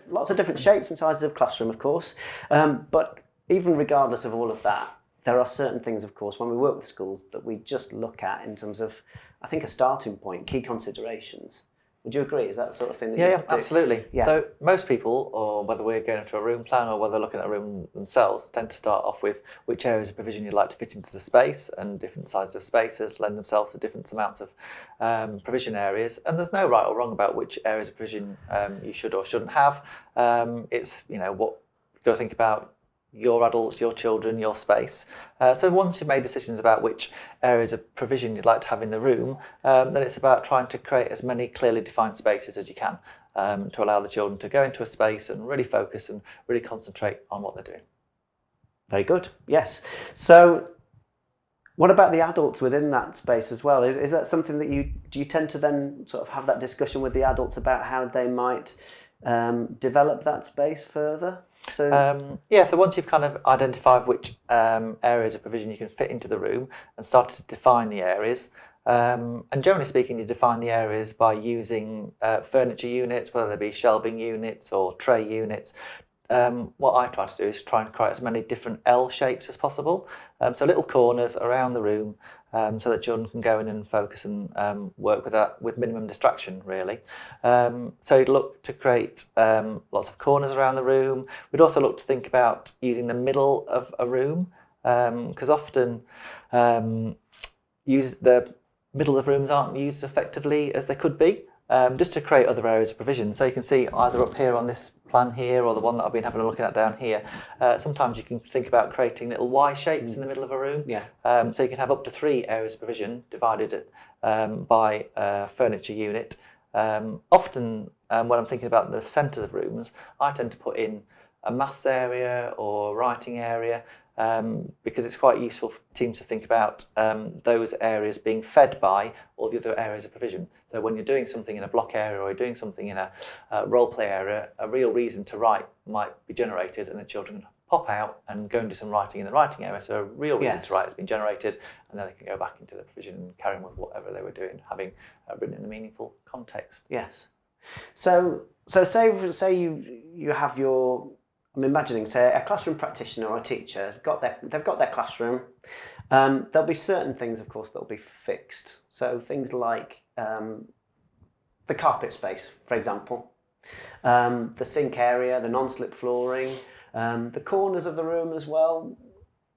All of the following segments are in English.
lots of different shapes and sizes of classroom, of course, but even regardless of all of that, there are certain things, of course, when we work with schools that we just look at in terms of, I think, a starting point, key considerations. Would you agree? Is that the sort of thing that you Yeah, do? absolutely. Yeah. So most people, or whether we're going into a room plan or whether they're looking at a room themselves, tend to start off with which areas of provision you'd like to fit into the space, and different sizes of spaces lend themselves to different amounts of provision areas. And there's no right or wrong about which areas of provision you should or shouldn't have. It's, what you've got to think about your adults, your children, your space. So once you've made decisions about which areas of provision you'd like to have in the room, then it's about trying to create as many clearly defined spaces as you can to allow the children to go into a space and really focus and really concentrate on what they're doing. Very good, yes. So what about the adults within that space as well? Is that something that do you tend to then sort of have that discussion with the adults about how they might develop that space further? So once you've kind of identified which areas of provision you can fit into the room and started to define the areas, and generally speaking, you define the areas by using furniture units, whether they be shelving units or tray units. What I try to do is try and create as many different L shapes as possible, so little corners around the room, so that children can go in and focus and work with that with minimum distraction, really. So you'd look to create lots of corners around the room. We'd also look to think about using the middle of a room, because often the middle of rooms aren't used effectively as they could be. Just to create other areas of provision. So you can see either up here on this plan here or the one that I've been having a look at down here, sometimes you can think about creating little Y shapes in the middle of a room. Yeah. So you can have up to 3 areas of provision divided by a furniture unit. Often when I'm thinking about the centres of rooms, I tend to put in a maths area or writing area, because it's quite useful for teams to think about those areas being fed by all the other areas of provision. So when you're doing something in a block area or you're doing something in a role play area, a real reason to write might be generated and the children pop out and go and do some writing in the writing area. So a real reason to write has been generated, and then they can go back into the provision and carry on with whatever they were doing, having written in a meaningful context. Yes. So say you have your, I'm imagining, say, a classroom practitioner or a teacher, they've got their classroom. There'll be certain things, of course, that'll be fixed. So things like the carpet space, for example, the sink area, the non-slip flooring, the corners of the room as well.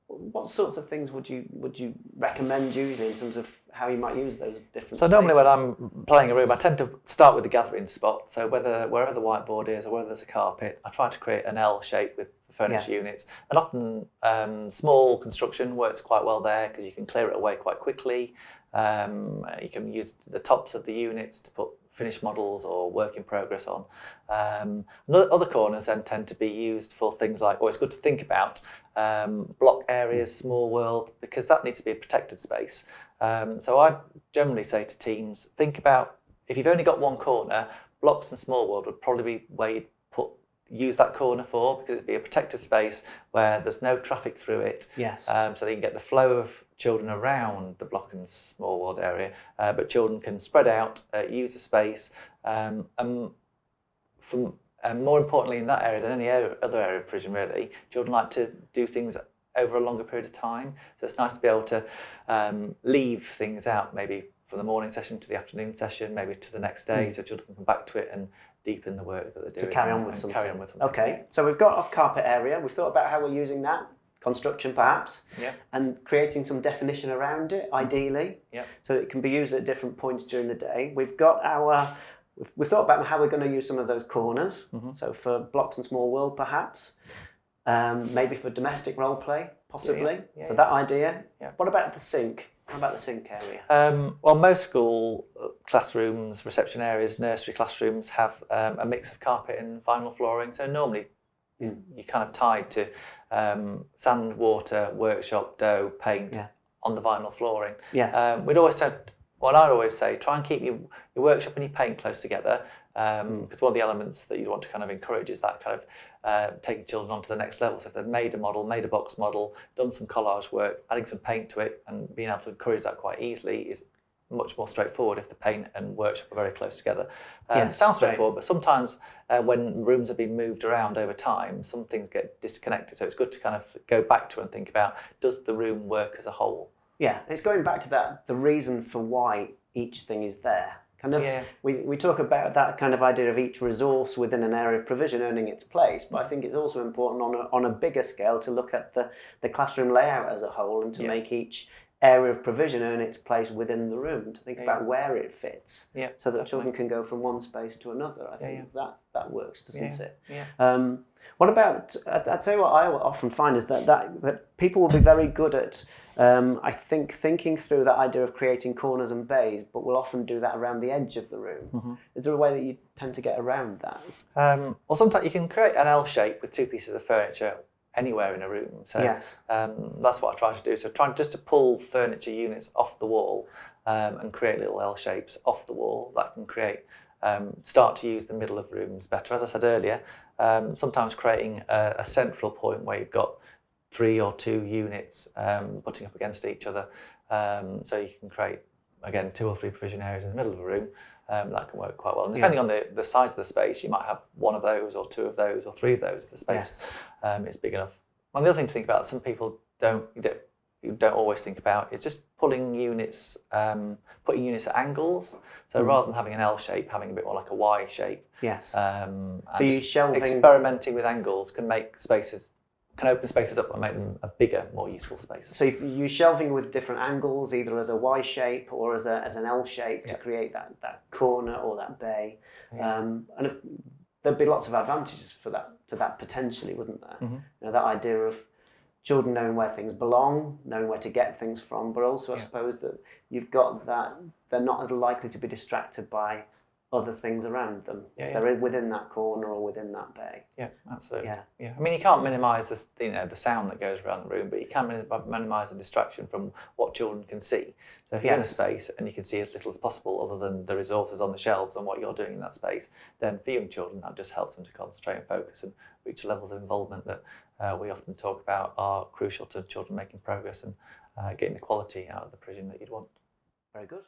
What sorts of things would you recommend usually in terms of how you might use those different spaces? Normally when I'm planning a room, I tend to start with the gathering spot. So wherever the whiteboard is or whether there's a carpet, I try to create an L shape with the furniture units. And often small construction works quite well there because you can clear it away quite quickly. You can use the tops of the units to put finished models or work in progress on. Other corners then tend to be used for things like, it's good to think about block areas, small world, because that needs to be a protected space. So I generally say to teams, think about, if you've only got one corner, blocks and small world would probably be where you'd use that corner for, because it'd be a protected space where there's no traffic through it. Yes. So they can get the flow of children around the block and small world area, but children can spread out, use the space, and more importantly in that area than any other area of provision really, children like to do things over a longer period of time. So it's nice to be able to leave things out, maybe from the morning session to the afternoon session, maybe to the next day, so children can come back to it and deepen the work that they're doing. To carry on with something. Okay, so we've got a carpet area. We've thought about how we're using that, construction perhaps, and creating some definition around it, ideally, so it can be used at different points during the day. We've thought about how we're going to use some of those corners, so for blocks and small world perhaps, maybe for domestic role play, possibly. So that idea. What about the sink? How about the sink area? Well, most school classrooms, reception areas, nursery classrooms have a mix of carpet and vinyl flooring. So normally you're kind of tied to sand, water, workshop, dough, paint on the vinyl flooring. Yes. I'd always say, try and keep your workshop and your paint close together, because one of the elements that you want to kind of encourage is that kind of taking children on to the next level. So if they've made a model, made a box model, done some collage work, adding some paint to it and being able to encourage that quite easily is much more straightforward if the paint and workshop are very close together. Yes, Sounds straightforward, but sometimes when rooms have been moved around over time, some things get disconnected. So it's good to kind of go back to and think about, does the room work as a whole? Yeah, it's going back to that, the reason for why each thing is there. Kind of, Yeah. we talk about that kind of idea of each resource within an area of provision earning its place, but I think it's also important on a bigger scale to look at the classroom layout as a whole and to make each area of provision earn its place within the room, to think about where it fits, so that children can go from one space to another. I think that works, doesn't it? Yeah. What about, I'd say what I often find is that people will be very good at, I think, thinking through that idea of creating corners and bays, but will often do that around the edge of the room. Is there a way that you tend to get around that? Well, sometimes you can create an L shape with two pieces of furniture anywhere in a room. So that's what I try to do. So trying just to pull furniture units off the wall and create little L shapes off the wall that can create, start to use the middle of rooms better. As I said earlier, sometimes creating a central point where you've got 3 or 2 units butting up against each other. So you can create, again, 2 or 3 provision areas in the middle of a room. That can work quite well. And depending on the size of the space, you might have 1 of those or 2 of those or 3 of those if the space is big enough. And the other thing to think about, some people you don't always think about, is just pulling units, putting units at angles. So rather than having an L shape, having a bit more like a Y shape. Yes. So you shelving, experimenting with angles can make spaces, can open spaces up and make them a bigger, more useful space. So you shelving with different angles, either as a Y shape or as an L shape to create that corner or that bay. And there'd be lots of advantages for that potentially, wouldn't there? You know, that idea of children knowing where things belong, knowing where to get things from, but also I suppose that you've got that they're not as likely to be distracted by other things around them if they're within that corner or within that bay. Yeah, absolutely. Yeah. I mean, you can't minimise the sound that goes around the room, but you can minimise the distraction from what children can see. So if you're in a space and you can see as little as possible other than the resources on the shelves and what you're doing in that space, then for young children that just helps them to concentrate and focus and reach levels of involvement that we often talk about are crucial to children making progress and getting the quality out of the provision that you'd want. Very good.